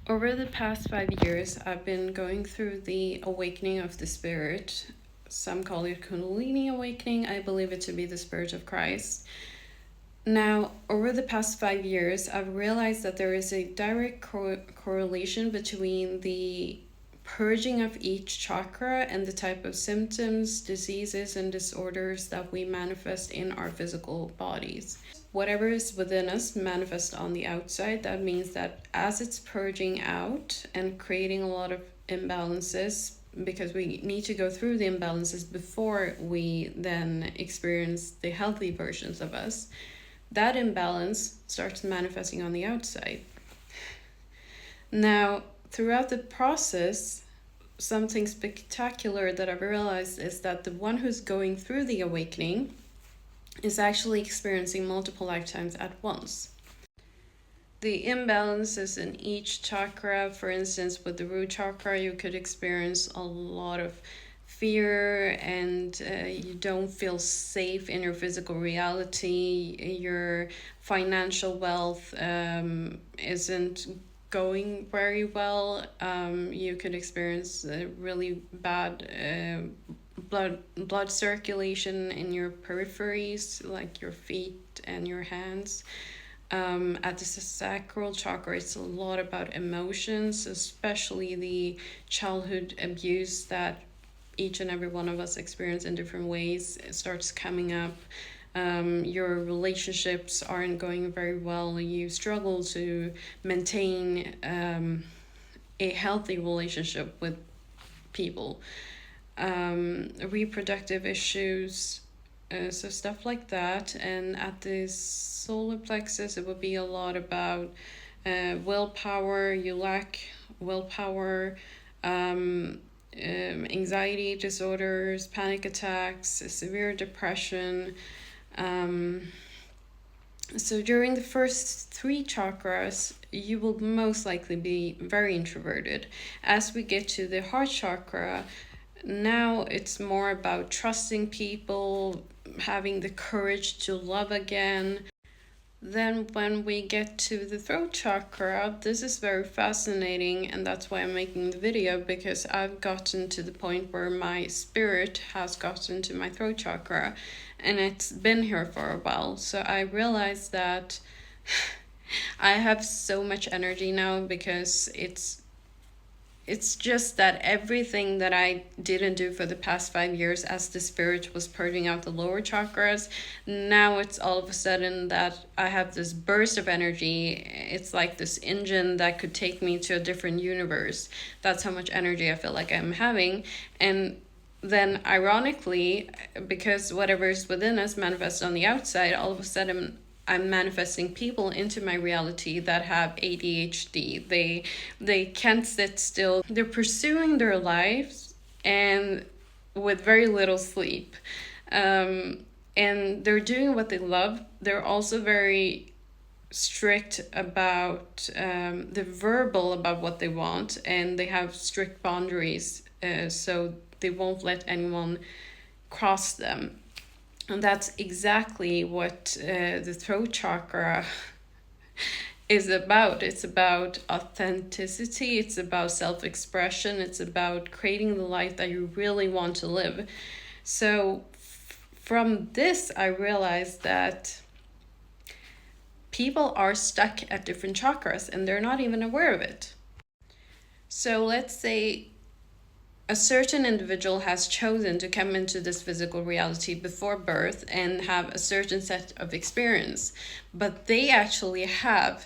Over the past 5 years, I've been going through the awakening of the spirit. Some call it Kundalini awakening. I believe it to be the spirit of Christ. Now, over the past 5 years, I've realized that there is a direct correlation between the purging of each chakra and the type of symptoms, diseases, and disorders that we manifest in our physical bodies. Whatever is within us manifests on the outside. That means that as it's purging out and creating a lot of imbalances, because we need to go through the imbalances before we then experience the healthy versions of us, that imbalance starts manifesting on the outside. Now, throughout the process, something spectacular that I've realized is that the one who's going through the awakening is actually experiencing multiple lifetimes at once. The imbalances in each chakra, for instance, with the root chakra, you could experience a lot of fear and you don't feel safe in your physical reality. Your financial wealth isn't going very well. You could experience really bad blood circulation in your peripheries, like your feet and your hands. At the sacral chakra, it's a lot about emotions, especially the childhood abuse that each and every one of us experience in different ways. It starts coming up. Your relationships aren't going very well. You struggle to maintain a healthy relationship with people. Reproductive issues, so stuff like that. And at the solar plexus, it would be a lot about willpower. You lack willpower, anxiety disorders, panic attacks, severe depression. So during the first three chakras, you will most likely be very introverted. As we get to the heart chakra, now it's more about trusting people, having the courage to love again. Then when we get to the throat chakra, this is very fascinating, and that's why I'm making the video, because I've gotten to the point where my spirit has gotten to my throat chakra, and it's been here for a while. So I realized that I have so much energy now, because it's just that everything that I didn't do for the past 5 years as the spirit was purging out the lower chakras, now it's all of a sudden that I have this burst of energy. It's like this engine that could take me to a different universe. That's how much energy I feel like I'm having. And then ironically, because whatever is within us manifests on the outside, all of a sudden I'm manifesting people into my reality that have ADHD. They can't sit still. They're pursuing their lives and with very little sleep. And they're doing what they love. They're also very strict about the verbal about what they want, and they have strict boundaries, so they won't let anyone cross them. And that's exactly what the throat chakra is about. It's about authenticity, it's about self-expression, it's about creating the life that you really want to live. So from this, I realized that people are stuck at different chakras and they're not even aware of it. So let's say a certain individual has chosen to come into this physical reality before birth and have a certain set of experience, but they actually have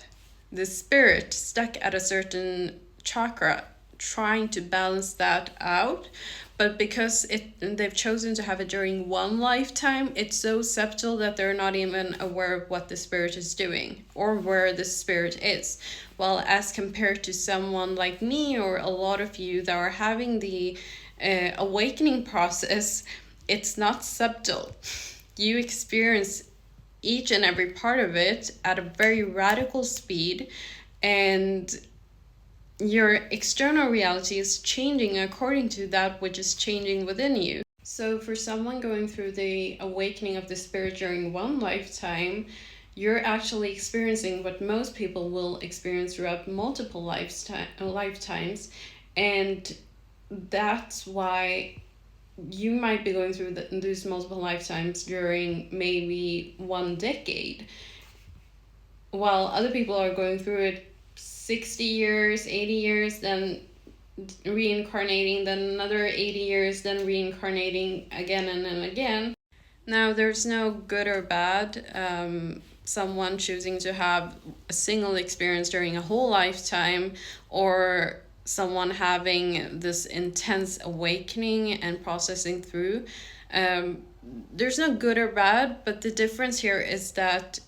the spirit stuck at a certain chakra trying to balance that out. But because they've chosen to have it during one lifetime, it's so subtle that they're not even aware of what the spirit is doing or where the spirit is. Well, as compared to someone like me or a lot of you that are having the awakening process, it's not subtle. You experience each and every part of it at a very radical speed, and your external reality is changing according to that which is changing within you. So for someone going through the awakening of the spirit during one lifetime, you're actually experiencing what most people will experience throughout multiple lifetimes. And that's why you might be going through these multiple lifetimes during maybe 1 decade, while other people are going through it 60 years, 80 years, then reincarnating, then another 80 years, then reincarnating again and then again. Now, there's no good or bad. Someone choosing to have a single experience during a whole lifetime, or someone having this intense awakening and processing through. There's no good or bad, but the difference here is that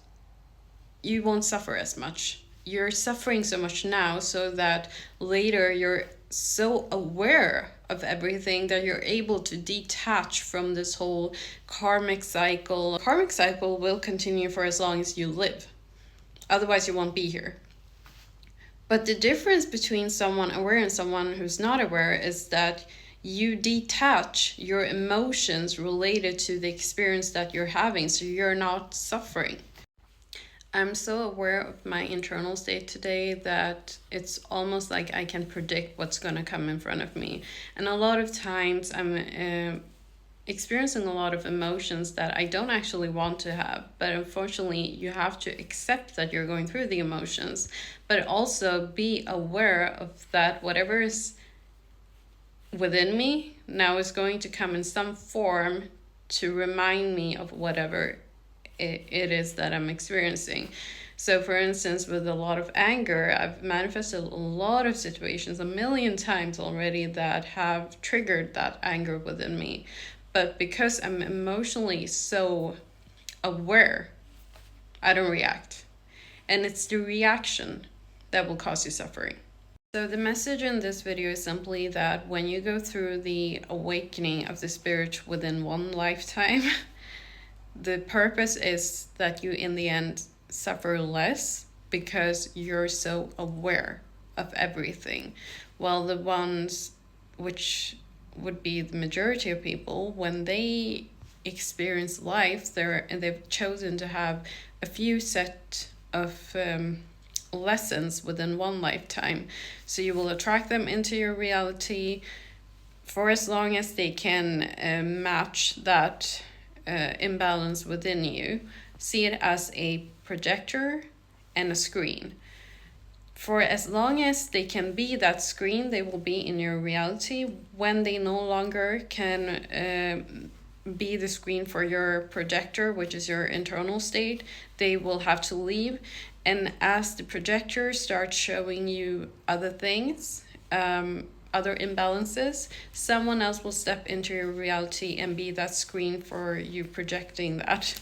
you won't suffer as much. You're suffering so much now, so that later you're so aware of everything that you're able to detach from this whole karmic cycle. Karmic cycle will continue for as long as you live. Otherwise, you won't be here. But the difference between someone aware and someone who's not aware is that you detach your emotions related to the experience that you're having, so you're not suffering. I'm so aware of my internal state today that it's almost like I can predict what's going to come in front of me. And a lot of times I'm experiencing a lot of emotions that I don't actually want to have. But unfortunately, you have to accept that you're going through the emotions, but also be aware of that whatever is within me now is going to come in some form to remind me of whatever it is that I'm experiencing. So for instance, with a lot of anger, I've manifested a lot of situations 1,000,000 times already that have triggered that anger within me. But because I'm emotionally so aware, I don't react. And it's the reaction that will cause you suffering. So the message in this video is simply that when you go through the awakening of the spirit within one lifetime, the purpose is that you in the end suffer less because you're so aware of everything. While the ones which would be the majority of people, when they experience life, they've chosen to have a few set of lessons within one lifetime. So you will attract them into your reality for as long as they can match that imbalance within you. See it as a projector and a screen. For as long as they can be that screen, they will be in your reality. When they no longer can be the screen for your projector, which is your internal state, they will have to leave. And as the projector starts showing you other things, other imbalances, someone else will step into your reality and be that screen for you projecting that.